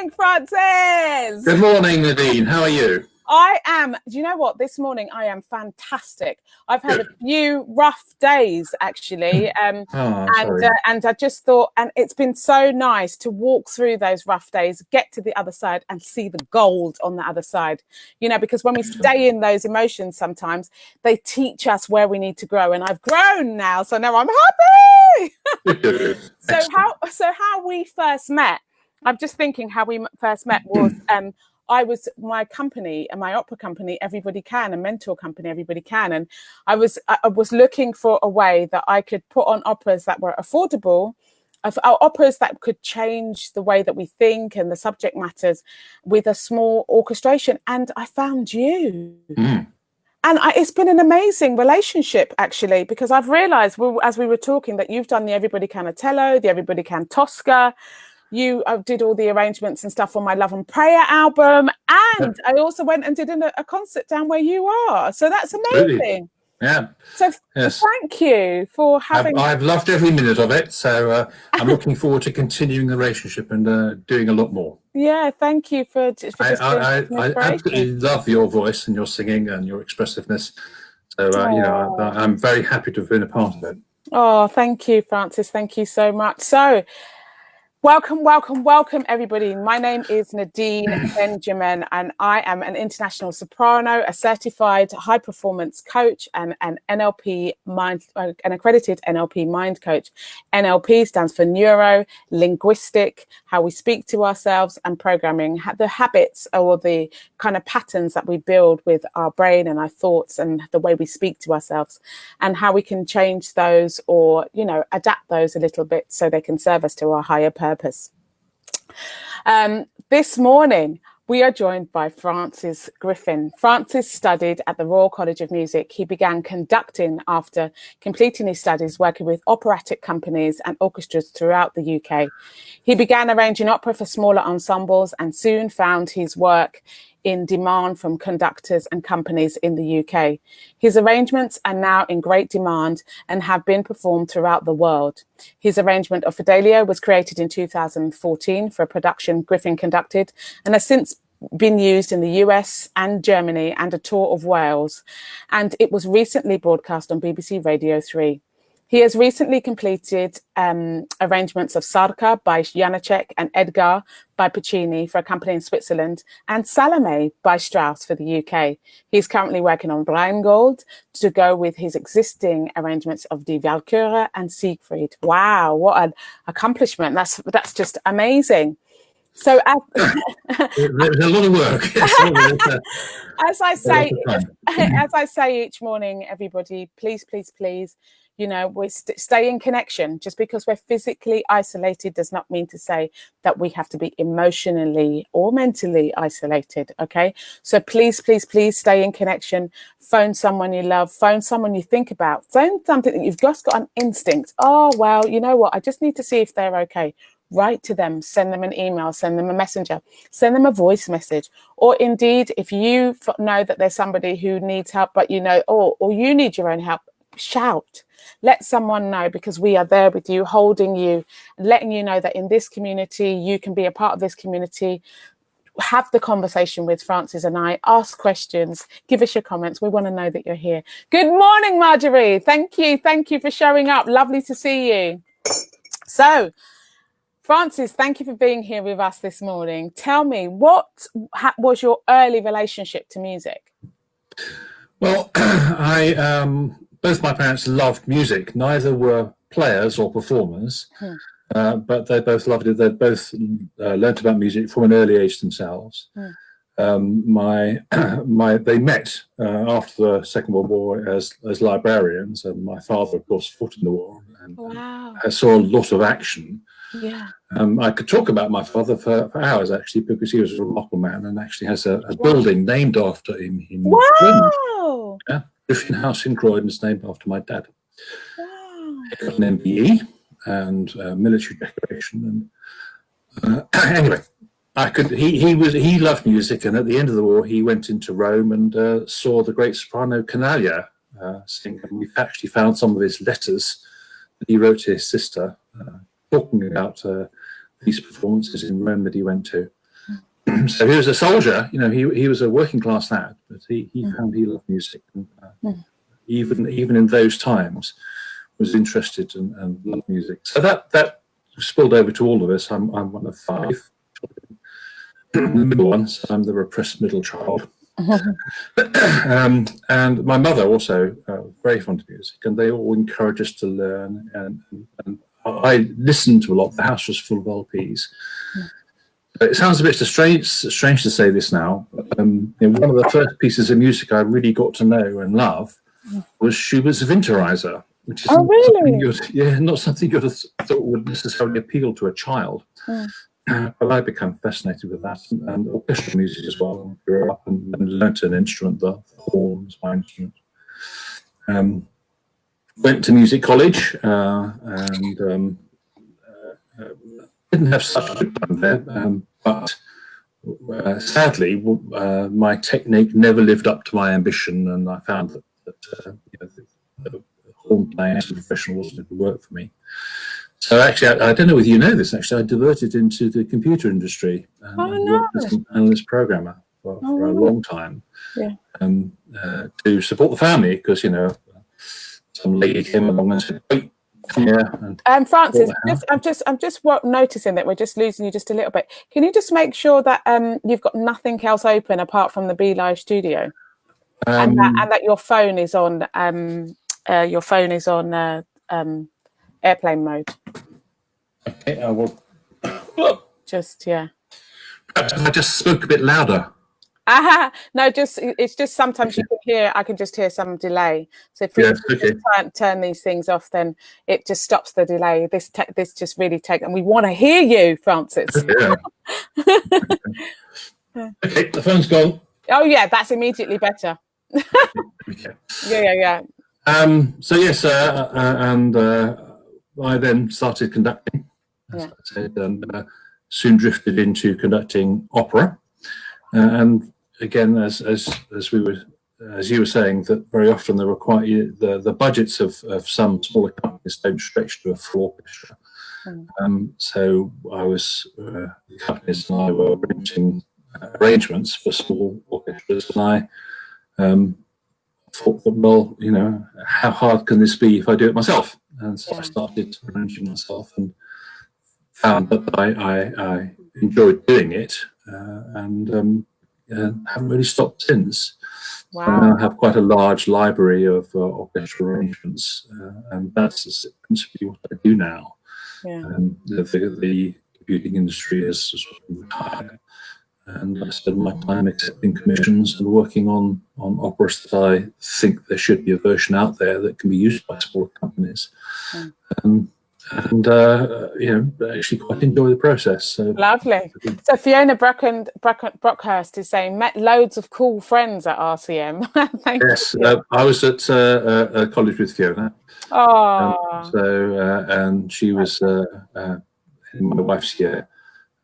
morning, Francis. Good morning, Nadine. How are you? I am, do you know what? This morning I am fantastic. I've had a few rough days, actually. And I just thought, and it's been so nice to walk through those rough days, get to the other side and see the gold on the other side. You know, because when we stay in those emotions, sometimes they teach us where we need to grow. And I've grown now, so now I'm happy. So how we first met, I'm just thinking how we first met was, I was my company and my opera company, Everybody Can, a mentor company, Everybody Can. And I was looking for a way that I could put on operas that were affordable, operas that could change the way that we think and the subject matters with a small orchestration. And I found you. And it's been an amazing relationship, actually, because I've realized as we were talking that you've done the Everybody Can Otello, the Everybody Can Tosca. You did all the arrangements and stuff on my Love and Prayer album. And I also went and did a concert down where you are. So that's amazing. Absolutely. Yeah. So thank you for having... I've loved every minute of it. So I'm looking forward to continuing the relationship and doing a lot more. Yeah, thank you for just I absolutely love your voice and your singing and your expressiveness. So, I'm very happy to have been a part of it. Oh, thank you, Francis. Thank you so much. So... Welcome, everybody. My name is Nadine Benjamin, and I am an international soprano, a certified high performance coach, and an accredited NLP mind coach. NLP stands for neuro linguistic, how we speak to ourselves, and programming, the habits or the kind of patterns that we build with our brain and our thoughts and the way we speak to ourselves, and how we can change those or, adapt those a little bit so they can serve us to our higher purpose. This morning, we are joined by Francis Griffin. Francis studied at the Royal College of Music. He began conducting after completing his studies, working with operatic companies and orchestras throughout the UK. He began arranging opera for smaller ensembles and soon found his work in demand from conductors and companies in the UK. His arrangements are now in great demand and have been performed throughout the world. His arrangement of Fidelio was created in 2014 for a production Griffin conducted and has since been used in the US and Germany and a tour of Wales. And it was recently broadcast on BBC Radio 3. He has recently completed arrangements of Sarka by Janacek and Edgar by Puccini for a company in Switzerland and Salome by Strauss for the UK. He's currently working on Rhinegold to go with his existing arrangements of Die Walküre and Siegfried. Wow, what an accomplishment. That's just amazing. So there's a lot of work. As I say each morning, everybody, please, we stay in connection. Just because we're physically isolated does not mean to say that we have to be emotionally or mentally isolated. Okay, so please stay in connection. Phone someone you love, phone someone you think about, phone something that you've just got an instinct. Oh, well, you know what? I just need to see if they're okay. Write to them, send them an email, send them a messenger, send them a voice message. Or indeed, if you know that there's somebody who needs help, but or you need your own help, shout. Let someone know, because we are there with you, holding you, letting you know that in this community, you can be a part of this community. Have the conversation with Francis and I, ask questions, give us your comments. We want to know that you're here. Good morning, Marjorie. Thank you for showing up. Lovely to see you. So, Francis, thank you for being here with us this morning. Tell me, what was your early relationship to music? Well, both my parents loved music. Neither were players or performers, but they both loved it. They both learnt about music from an early age themselves. They met after the Second World War as librarians, and my father, of course, fought in the war and saw a lot of action. Yeah. I could talk about my father for hours, actually, because he was a remarkable man and actually has a building named after him. Wow! Yeah, Griffin House in Croydon is named after my dad. Wow! He got an MBE and military decoration. And anyway, he loved music, and at the end of the war, he went into Rome and saw the great soprano Canaglia sing. And we've actually found some of his letters that he wrote to his sister, talking about these performances in Rome that he went to. So he was a soldier, he was a working class lad, but he found he loved music, and even in those times was interested and loved music. So that spilled over to all of us. I'm one of 5. The middle one, so I'm the repressed middle child. And my mother also very fond of music, and they all encouraged us to learn. And I listened to a lot. The house was full of LPs. It sounds a bit strange to say this now, but one of the first pieces of music I really got to know and love was Schubert's Winterreise, which is not something you'd have thought would necessarily appeal to a child. But I became fascinated with that, and orchestral music as well. I grew up and learnt an instrument, the horn was my instrument. Went to music college and didn't have such a good time there, but sadly, my technique never lived up to my ambition, and I found that the horn playing as a professional wasn't going to work for me. So actually, I don't know whether you know this, actually, I diverted into the computer industry and worked as an analyst programmer for a long time to support the family, because, some lady came along and said, "Wait, come here." Francis, I'm just noticing that we're just losing you just a little bit. Can you just make sure that you've got nothing else open apart from the Be Live studio, and that your phone is on airplane mode? Okay, I will. Perhaps I just spoke a bit louder. No, it's just sometimes you can hear. I can just hear some delay. So if we turn these things off, then it just stops the delay. This just really takes, and we want to hear you, Francis. Yeah. Okay, the phone's gone. Oh yeah, that's immediately better. Okay. Yeah. So yes, and I then started conducting. As I said, and soon drifted into conducting opera. And again, as you were saying, that very often there were quite the budgets of some smaller companies don't stretch to a full orchestra. So the companies and I were renting arrangements for small orchestras, and I thought that, well, how hard can this be if I do it myself? And so I started arranging myself and found that I enjoyed doing it, and haven't really stopped since. Wow. So I now have quite a large library of orchestral arrangements, and that's principally what I do now. The computing industry is sort of retired, and I spend my time accepting commissions and working on operas that I think there should be a version out there that can be used by smaller companies. And actually quite enjoy the process. So lovely. So Fiona Brockhurst is saying, met loads of cool friends at RCM. Yes, I was at a college with Fiona. And she was in my wife's year,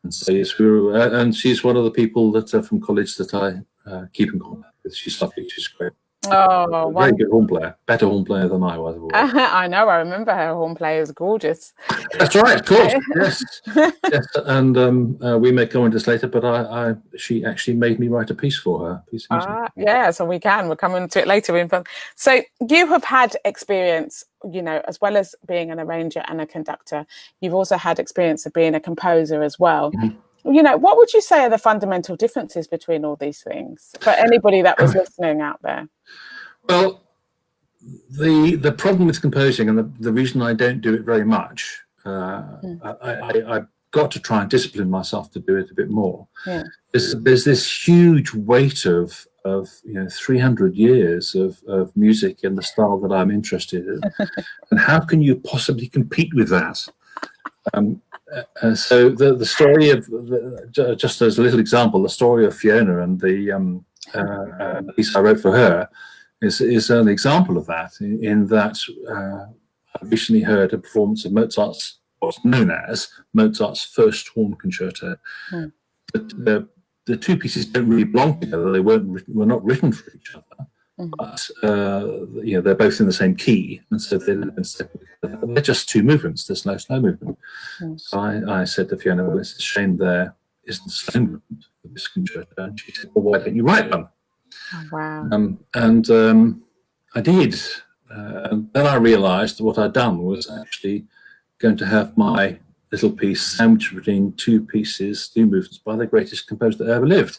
and so yes, we were, and she's one of the people that from college that I keep in contact with. She's lovely. She's great. Very good horn player, better horn player than I was. I know, I remember her horn player is gorgeous. That's right, of course. Yes. And we may come into this later, but she actually made me write a piece for her. So we're coming to it later. So you have had experience, as well as being an arranger and a conductor, you've also had experience of being a composer as well. What would you say are the fundamental differences between all these things for anybody that was listening out there? Well, the problem with composing, and the reason I don't do it very much, I've got to try and discipline myself to do it a bit more. There's this huge weight of 300 years of music in the style that I'm interested in, and how can you possibly compete with that? So the story of, just as a little example, the story of Fiona and the piece I wrote for her is an example of that, in that I recently heard a performance of Mozart's, what's known as Mozart's first horn concerto. The two pieces don't really belong together. They were not written for each other. But they're both in the same key, and so they're just two movements. There's no slow movement. So I said to Fiona, well, it's a shame there isn't a slow movement for this concerto, and she said, well, why don't you write one? Oh, wow. I did. And then I realised that what I'd done was actually going to have my little piece sandwiched between two movements by the greatest composer that ever lived.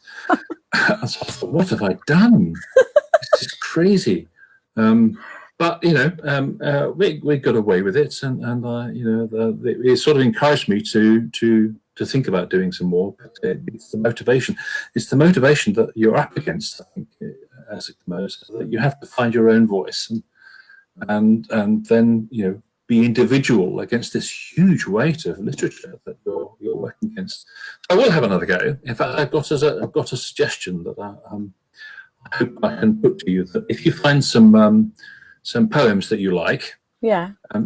And so I thought, what have I done? This is crazy. But we got away with it, and it sort of encouraged me to think about doing some more. But it's the motivation. It's the motivation that you're up against, I think, as a composer, that you have to find your own voice, and then be individual against this huge weight of literature that you're working against. So I will have another go. In fact, I've got a suggestion that I hope I can put to you, that if you find some poems that you like,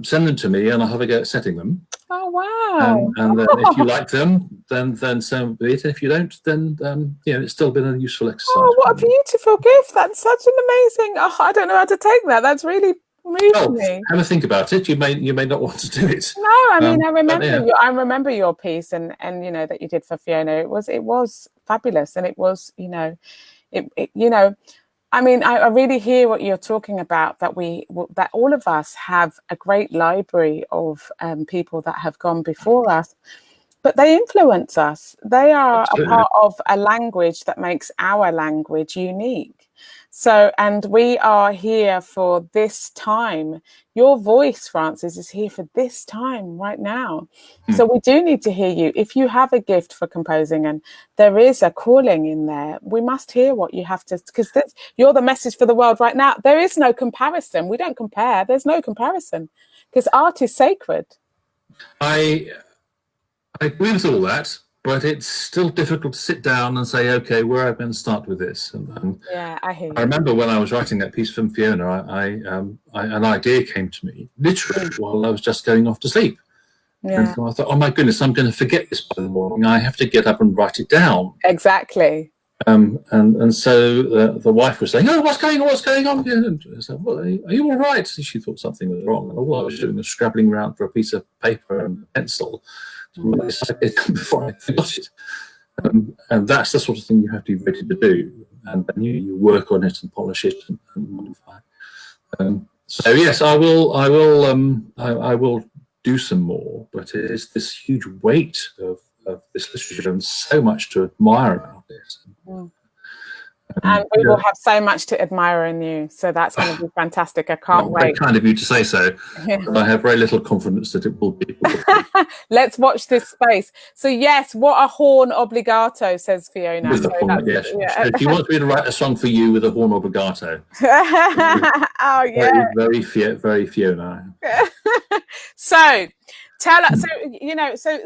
send them to me, and I'll have a go at setting them. Oh, wow! And then if you like them, then send it. And if you don't, then it's still been a useful exercise. Oh, what a beautiful gift! That's such an amazing. Oh, I don't know how to take that. That's really moved me. Have a think about it. You may not want to do it. No, I mean, I remember your piece, and that you did for Fiona. It was fabulous, and it was I mean, I really hear what you're talking about, that all of us have a great library of people that have gone before us, but they influence us. They are Absolutely. A part of a language that makes our language unique. So, and we are here for this time. Your voice, Francis, is here for this time right now. So we do need to hear you. If you have a gift for composing and there is a calling in there, we must hear what you have to, because you're the message for the world right now. There is no comparison. We don't compare. There's no comparison, because art is sacred. I agree with all that, but it's still difficult to sit down and say, okay, where am I going to start with this? Yeah, I hear you. I remember when I was writing that piece from Fiona, an idea came to me literally while I was just going off to sleep. Yeah. And so I thought, oh my goodness, I'm going to forget this by the morning. I have to get up and write it down. Exactly. And so the wife was saying, oh, what's going on? What's going on? And I said, well, are you all right? She thought something was wrong. And all I was doing was scrabbling around for a piece of paper and a pencil before I forgot it. And that's the sort of thing you have to be ready to do. And then you work on it and polish it and modify. So yes, I will do some more, but it is this huge weight of this literature and so much to admire about it. And we will have so much to admire in you. So that's going to be fantastic. I can't wait. Very kind of you to say so. But I have very little confidence that it will be. Let's watch this space. So yes, what a horn obbligato, says Fiona. With a horn, yes. Yeah. She wants me to write a song for you with a horn obbligato. Oh yeah. Very Fiona. So tell us,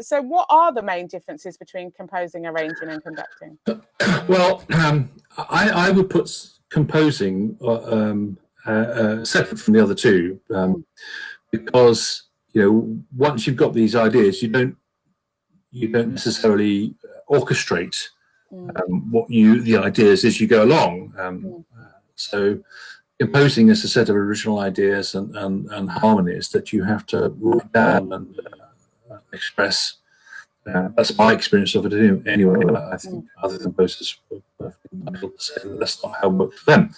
so what are the main differences between composing, arranging and conducting? Well, I would put composing separate from the other two, because once you've got these ideas, you don't necessarily orchestrate the ideas as you go along. So composing is a set of original ideas and harmonies that you have to write down and express. That's my experience of it anyway. I think other composers will say that that's not how it works for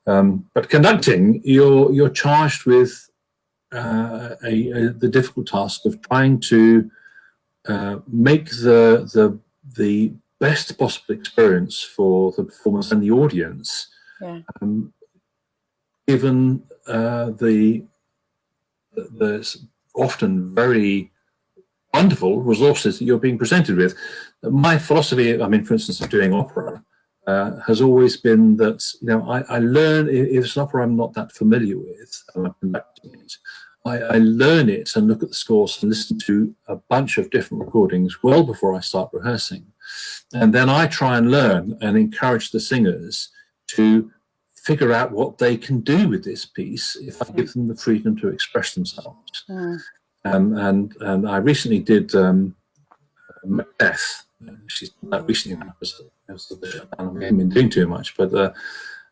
them. But conducting, you're charged with the difficult task of trying to make the best possible experience for the performers and the audience, given the often very wonderful resources that you're being presented with. My philosophy, for instance, of doing opera has always been that, I learn, if it's an opera I'm not that familiar with, and I'm conducting it, I learn it and look at the scores and listen to a bunch of different recordings well before I start rehearsing. And then I try and learn and encourage the singers to figure out what they can do with this piece if I give them the freedom to express themselves. And I recently did Macbeth. She's not recently now because I haven't been doing too much, but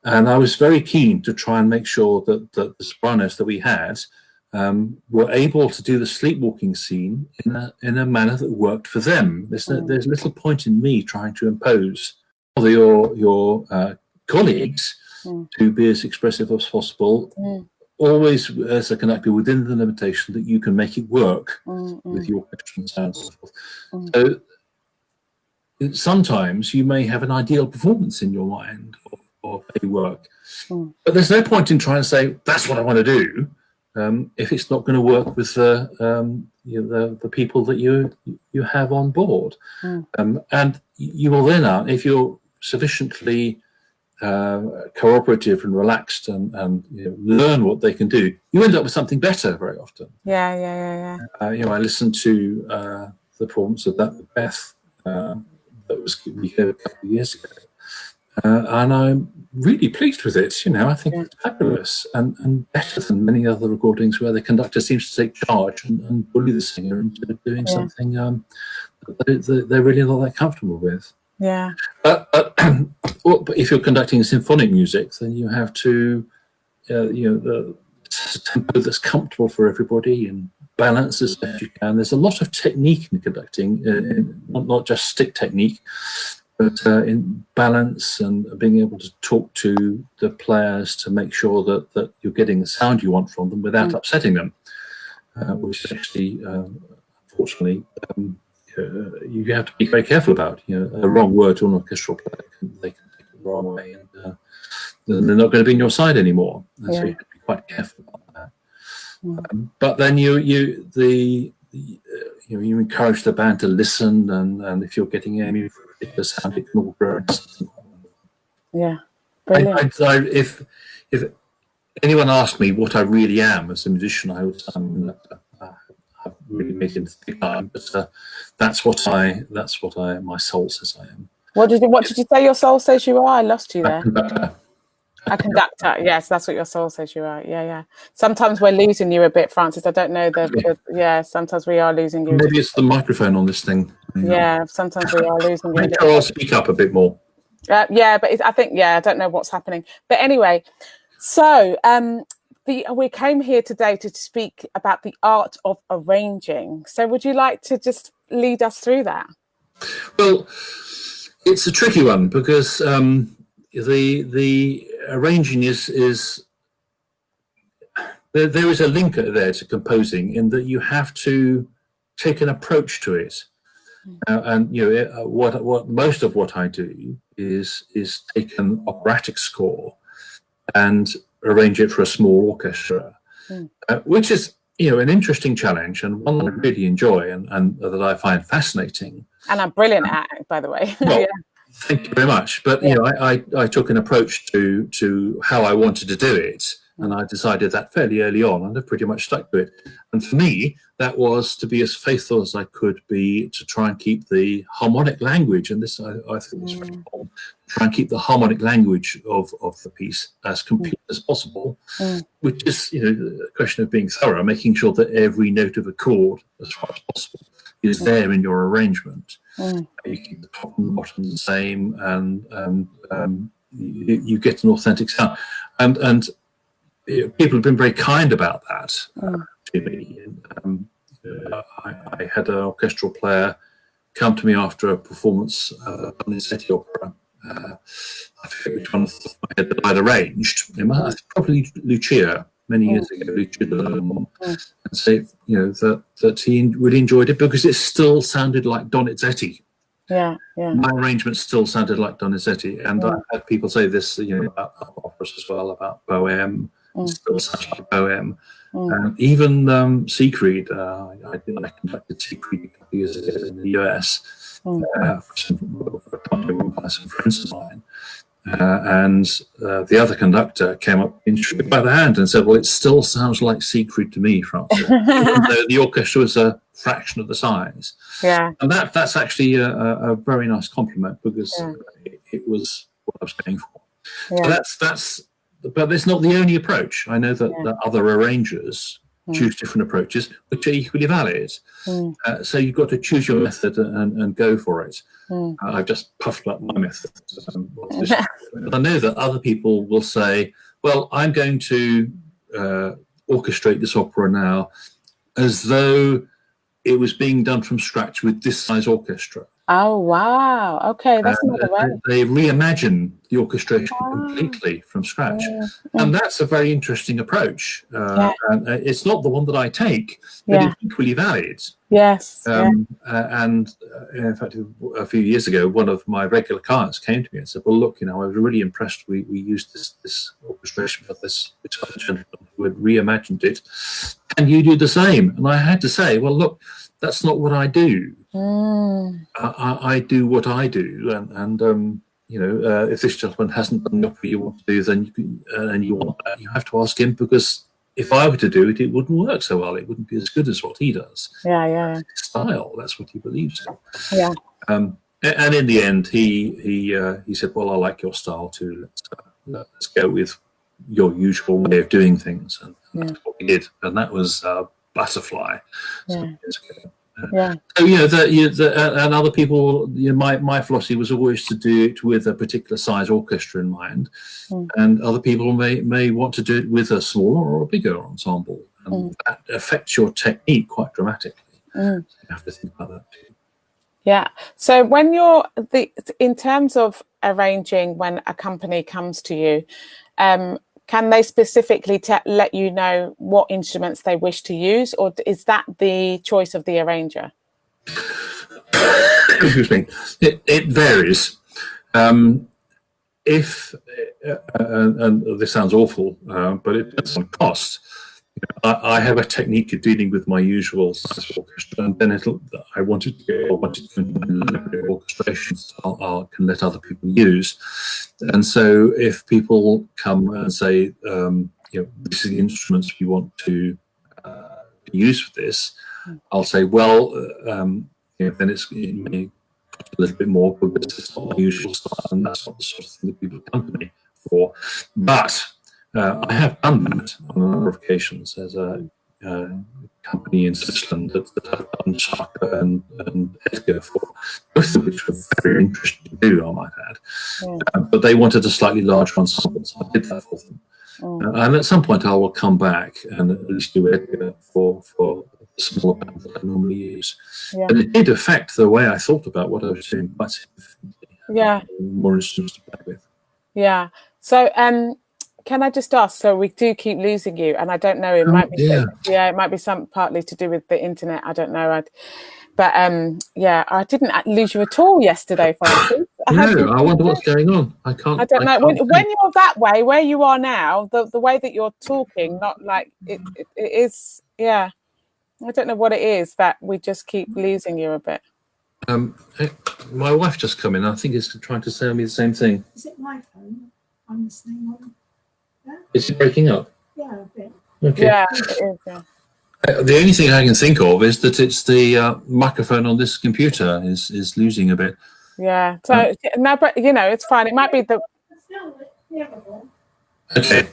and I was very keen to try and make sure that the sopranos that we had were able to do the sleepwalking scene in a manner that worked for them. There's little point in me trying to impose on your colleagues to be as expressive as possible, always as a conductor within the limitation that you can make it work with your orchestra and sound and so forth. So sometimes you may have an ideal performance in your mind of a work, but there's no point in trying to say that's what I want to do if it's not going to work with the people that you have on board. And you will then, if you're sufficiently cooperative and relaxed and learn what they can do, you end up with something better very often. Yeah. I listened to the performance of that Macbeth that was we heard a couple of years ago, and I'm really pleased with it. I think it's fabulous and better than many other recordings where the conductor seems to take charge and bully the singer into doing something that they're really not that comfortable with. Yeah. But if you're conducting symphonic music, then you have to, the tempo that's comfortable for everybody and balance as best you can. There's a lot of technique in conducting, not just stick technique, but in balance and being able to talk to the players to make sure that you're getting the sound you want from them without upsetting them, which is actually, unfortunately, you have to be very careful about. A wrong word to an orchestral player, they can take it the wrong way, and they're not going to be on your side anymore. And so you have to be quite careful about that. But then you encourage the band to listen, and if you're getting any particular sound, it can all grow. Yeah, brilliant. If anyone asked me what I really am as a musician, I would say I've really made it into the big time, but that's what my soul says I am. What did you say your soul says you are? I lost you there. A conductor. Yes, that's what your soul says you are. Yeah. Sometimes we're losing you a bit, Francis. I don't know sometimes we are losing you. Maybe it's the microphone on this thing. Yeah, sometimes we are losing you. Maybe I'll speak up a bit more. But I don't know what's happening. But anyway, so we came here today to speak about the art of arranging. So would you like to just lead us through that? Well, it's a tricky one because the arranging is there is a link there to composing in that you have to take an approach to it, and what most of what I do is take an operatic score and arrange it for a small orchestra, which is an interesting challenge and one that I really enjoy and that I find fascinating. And I'm brilliant at it, by the way. Well, thank you very much. But I took an approach to how I wanted to do it, and I decided that fairly early on, and I've pretty much stuck to it. And for me, that was to be as faithful as I could be to try and keep the harmonic language, and this I think is very important. Try and keep the harmonic language of the piece as complete as possible, which is a question of being thorough, making sure that every note of a chord, as far as possible, is there in your arrangement. You keep the top and bottom the same, and you get an authentic sound. And people have been very kind about that to me. I had an orchestral player come to me after a performance of Donizetti opera. I forget which one off the top of my head that I'd arranged. It was probably Lucia many years ago, and say that he really enjoyed it because it still sounded like Donizetti. Yeah. My arrangement still sounded like Donizetti, and I've had people say this, about operas as well, about Bohème. Still sounds like Bohème. Even Siegfried, I conducted Siegfried a couple of years ago in the US for some friends of mine. And the other conductor came up by the hand and said, "Well, it still sounds like Siegfried to me, Francis," even though the orchestra was a fraction of the size. Yeah, and that's actually a very nice compliment because it was what I was going for. Yeah. So but it's not the only approach. I know that other arrangers choose different approaches, which are equally valid. So you've got to choose your method and go for it. I've just puffed up my method. But I know that other people will say, well, I'm going to orchestrate this opera now as though it was being done from scratch with this size orchestra. Oh, wow. Okay, that's another way. They reimagine the orchestration completely from scratch. And that's a very interesting approach. And it's not the one that I take, but it's equally valid. Yes. And in fact, a few years ago, one of my regular clients came to me and said, well, look, I was really impressed. We used this orchestration for this gentleman who had reimagined it. And you do the same. And I had to say, well, look, that's not what I do. I do what I do, and if this gentleman hasn't done the opera you want to do, then you can, and you want that, you have to ask him, because if I were to do it, it wouldn't work so well. It wouldn't be as good as what he does. Yeah. Style. That's what he believes in. Yeah. And in the end, he said, "Well, I like your style too. Let's go with your usual way of doing things." And that's what we did, and that was Butterfly. Some years ago. So and other people, my philosophy was always to do it with a particular size orchestra in mind, and other people may want to do it with a smaller or a bigger ensemble, and that affects your technique quite dramatically. So you have to think about that too. Yeah. So when you're in terms of arranging, when a company comes to you, can they specifically let you know what instruments they wish to use, or is that the choice of the arranger? Excuse me. It varies. If and this sounds awful, but it depends on cost. I have a technique of dealing with my usual size orchestra, and then I wanted to orchestrations I can let other people use. And so if people come and say, this is the instruments we want to use for this, I'll say, well, then it may cost a little bit more, but it's not my usual style, and that's not the sort of thing that people come to me for. But I have done that on a number of occasions. There's a company in Switzerland that I've done Sarka and Edgar for, both of which were very interesting to do, I might add. But they wanted a slightly larger ensemble, so I did that for them. And at some point I will come back and at least do Edgar for the smaller band that I normally use. And it did affect the way I thought about what I was doing quite significantly. More instruments to play with. Yeah. So can I just ask? So we do keep losing you, and I don't know. It might be, it might be some partly to do with the internet. I don't know. But I didn't lose you at all yesterday, Francis. I wonder what's going on. I don't know. When you're that way, where you are now, the way that you're talking, not like it is. Yeah, I don't know what it is that we just keep losing you a bit. My wife just come in. I think is trying to tell me the same thing. Is it my phone? I'm listening on. Is it breaking up? Yeah, a bit. Okay. Yeah, it is. Yeah. The only thing I can think of is that it's the microphone on this computer is losing a bit. Yeah. So no, but it's fine. It might be the. Okay.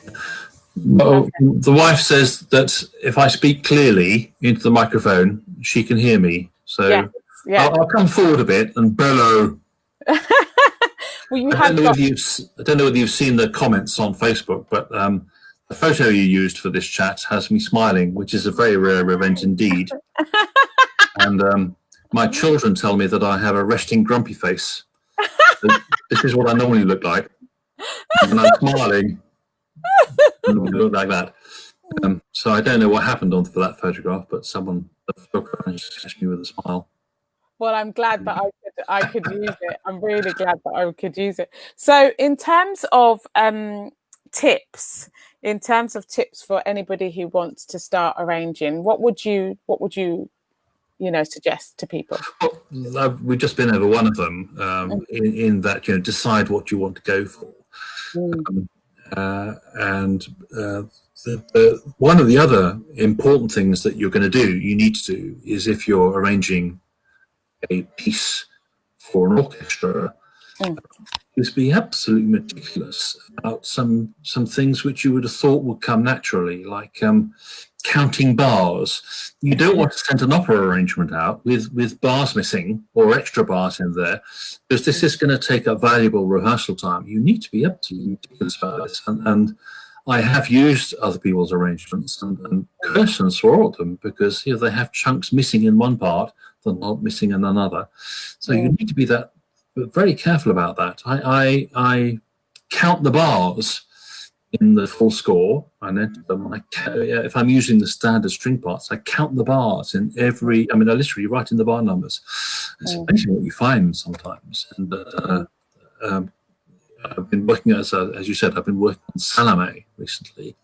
Well, the wife says that if I speak clearly into the microphone, she can hear me. So I'll come forward a bit and bellow. Well, I don't know whether you've seen the comments on Facebook, but the photo you used for this chat has me smiling, which is a very rare event indeed. And my children tell me that I have a resting grumpy face. This is what I normally look like. And I'm smiling. I normally look like that. So I don't know what happened for that photograph, but someone managed me with a smile. Well, I'm glad that I could use it. I'm really glad that I could use it. So in terms of tips for anybody who wants to start arranging, what would you suggest to people? Well, we've just been over one of them in that decide what you want to go for. One of the other important things that you need to do is, if you're arranging a piece for an orchestra, is be absolutely meticulous about some things which you would have thought would come naturally, like counting bars. You don't want to send an opera arrangement out with bars missing or extra bars in there, because this is going to take up valuable rehearsal time. You need to be absolutely meticulous about this, and I have used other people's arrangements and cursed and swore at them because they have chunks missing in one part that are not missing in another. So you need to be very careful about that. I count the bars in the full score. I enter them. If I'm using the standard string parts, I count the bars in every. I literally write in the bar numbers. It's amazing what you find sometimes. And I've been working as you said, I've been working on Salome recently,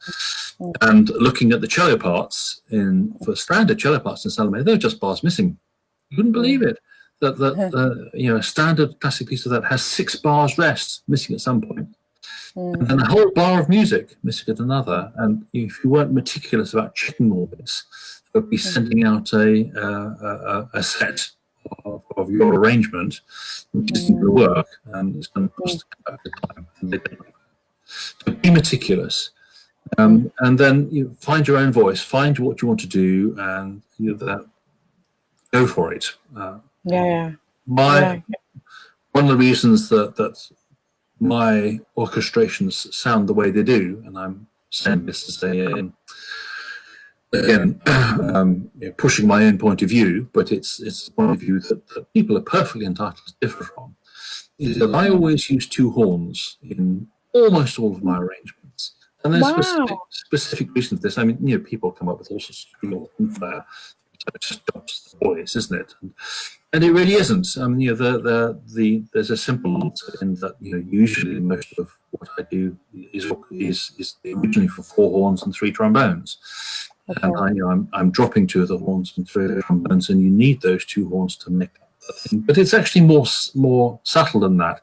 and looking at the cello parts for standard cello parts in Salome, there are just bars missing. You wouldn't believe it. A standard classic piece of that has 6 bars rest missing at some point. And then a whole bar of music missing at another. And if you weren't meticulous about checking all this, you would be sending out a set of your arrangement, which isn't going to work, and it's going to cost time. So be meticulous, and then you find your own voice, find what you want to do, and go for it. One of the reasons that my orchestrations sound the way they do, and I'm saying this to say again, pushing my own point of view, but it's the point of view that people are perfectly entitled to differ from, is that I always use 2 horns in almost all of my arrangements. And there's specific reason for this. People come up with all sorts of things there. It just stops the voice, isn't it? And it really isn't. There's a simple answer in that. Usually most of what I do is originally for 4 horns and 3 trombones, and I'm dropping 2 of the horns and 3 of the trombones, and you need those 2 horns to make up the thing. But it's actually more subtle than that,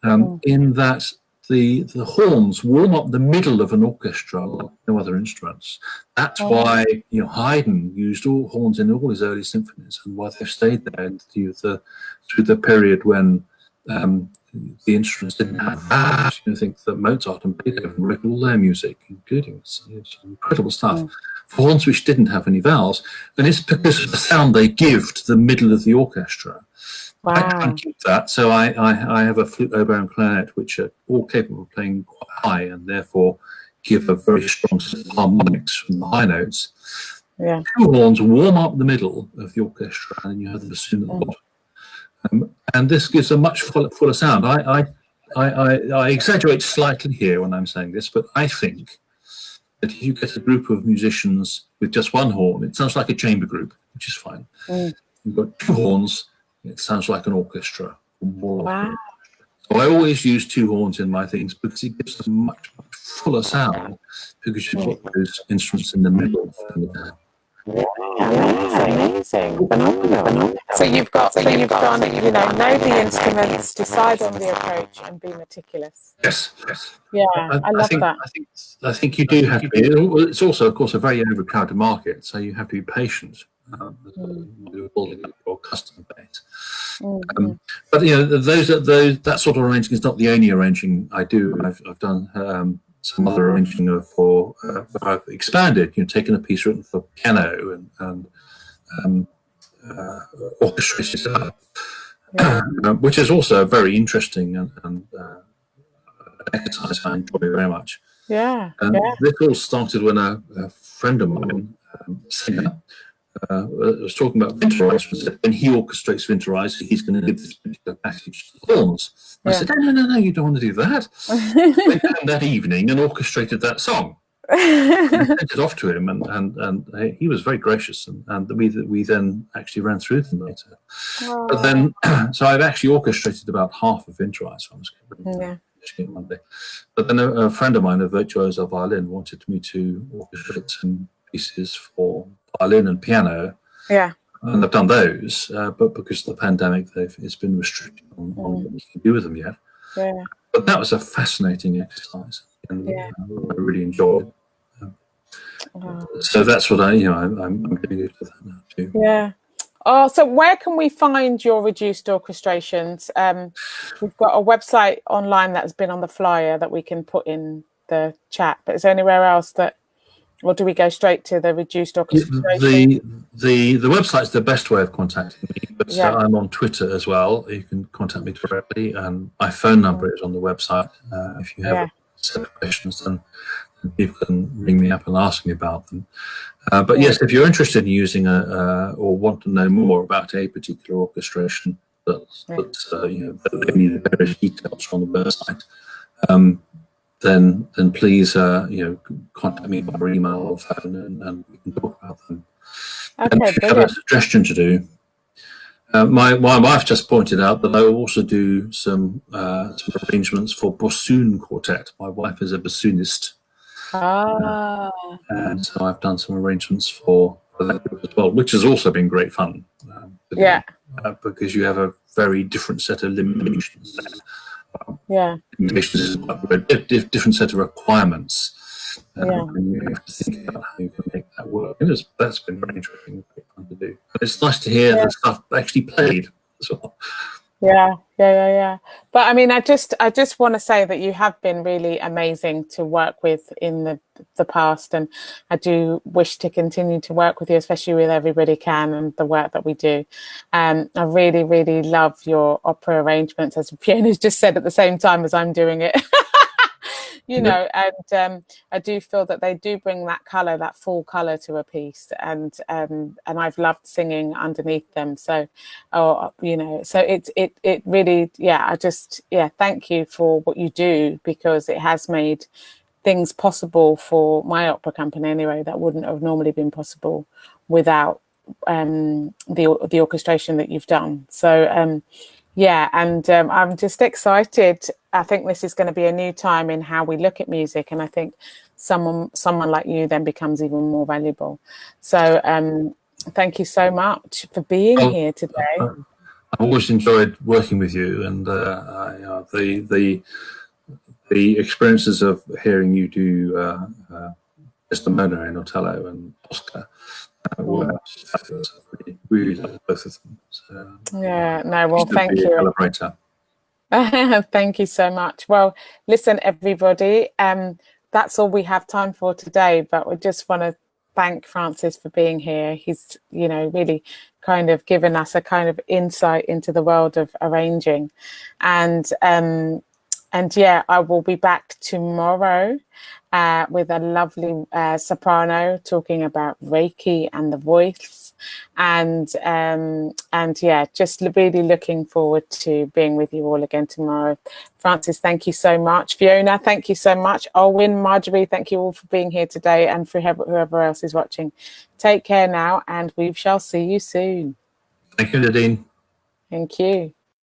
in that the horns warm up the middle of an orchestra like no other instruments. That's why Haydn used all horns in all his early symphonies, and why they've stayed there through the period when the instruments didn't have that. I think that Mozart and Beethoven wrote all their music, including some incredible stuff, for horns which didn't have any vowels, and it's because of the sound they give to the middle of the orchestra. I can't keep that, so I have a flute, oboe, and clarinet, which are all capable of playing quite high, and therefore give a very strong set of harmonics from the high notes. 2 horns warm up the middle of the orchestra, and then you have the bassoon at the bottom. And this gives a much fuller sound. I exaggerate slightly here when I'm saying this, but I think that if you get a group of musicians with just 1 horn, it sounds like a chamber group, which is fine. You've got 2 horns, it sounds like an orchestra. So I always use 2 horns in my things because it gives a much fuller sound, because you've got those instruments in the middle. Amazing. Phenomenal. So you've gone, know the instruments, decide on the approach, and be meticulous. Yes. Yeah, I love that. I think you do have to be. It's also, of course, a very overcrowded market, so you have to be patient. Building up your customer base. But that sort of arranging is not the only arranging I do. I've done some other arranging I've expanded. Taken a piece written for piano and orchestrated it, which is also very interesting and exercise I enjoy very much. This all started when a friend of mine, singer, was talking about winterized. When he orchestrates winterized, he's going to give this particular passage to the horns. I said, no, you don't want to do that. They came that evening and orchestrated that song. I sent it off to him, and he was very gracious, and we then actually ran through them later. But then, so I've actually orchestrated about half of winterized. Monday. But then a friend of mine, a virtuoso violin, wanted me to orchestrate some pieces for violin and piano, and I've done those, but because of the pandemic, it's been restricted on what you can do with them yet. But that was a fascinating exercise, and I really enjoyed it. So that's what I'm doing it for that now too. So where can we find your reduced orchestrations? We've got a website online that's been on the flyer that we can put in the chat, but is there anywhere else or do we go straight to the reduced orchestration? The website's the best way of contacting me, but I'm on Twitter as well. You can contact me directly, and my phone number is on the website. If you have a set of questions, then people can ring me up and ask me about them. But yes, if you're interested in using or want to know more about a particular orchestration that they need various details from the website, then please contact me by email or phone, and we can talk about them. Okay, and if you have a suggestion to do, my wife just pointed out that I also do some arrangements for Bassoon Quartet. My wife is a bassoonist. And so I've done some arrangements for that as well, which has also been great fun. Because you have a very different set of limitations. Limitations is a different set of requirements. And you have to think about how you can make that work. And that's been very interesting, great fun to do. But it's nice to hear the stuff actually played as well. But I mean, I just want to say that you have been really amazing to work with in the past, and I do wish to continue to work with you, especially with Everybody Can and the work that we do. I really, really love your opera arrangements, as Fiona's just said at the same time as I'm doing it. And I do feel that they do bring that color, that full color to a piece, and I've loved singing underneath them. So, so it really, thank you for what you do, because it has made things possible for my opera company anyway that wouldn't have normally been possible without the orchestration that you've done. So I'm just excited. I think this is going to be a new time in how we look at music, and I think someone like you then becomes even more valuable. So thank you so much for being here today. I've always enjoyed working with you, and the experiences of hearing you do Desdemona and Otello and Oscar were fabulous. I really loved both of them. So, thank you. Thank you so much. Well, listen, everybody, that's all we have time for today, but we just want to thank Francis for being here. He's, really kind of given us a kind of insight into the world of arranging. And I will be back tomorrow with a lovely soprano talking about Reiki and the voice. And just really looking forward to being with you all again tomorrow. Francis, thank you so much. Fiona, thank you so much. Olwyn, Marjorie, thank you all for being here today, and for whoever else is watching. Take care now, and we shall see you soon. Thank you, Nadine. Thank you.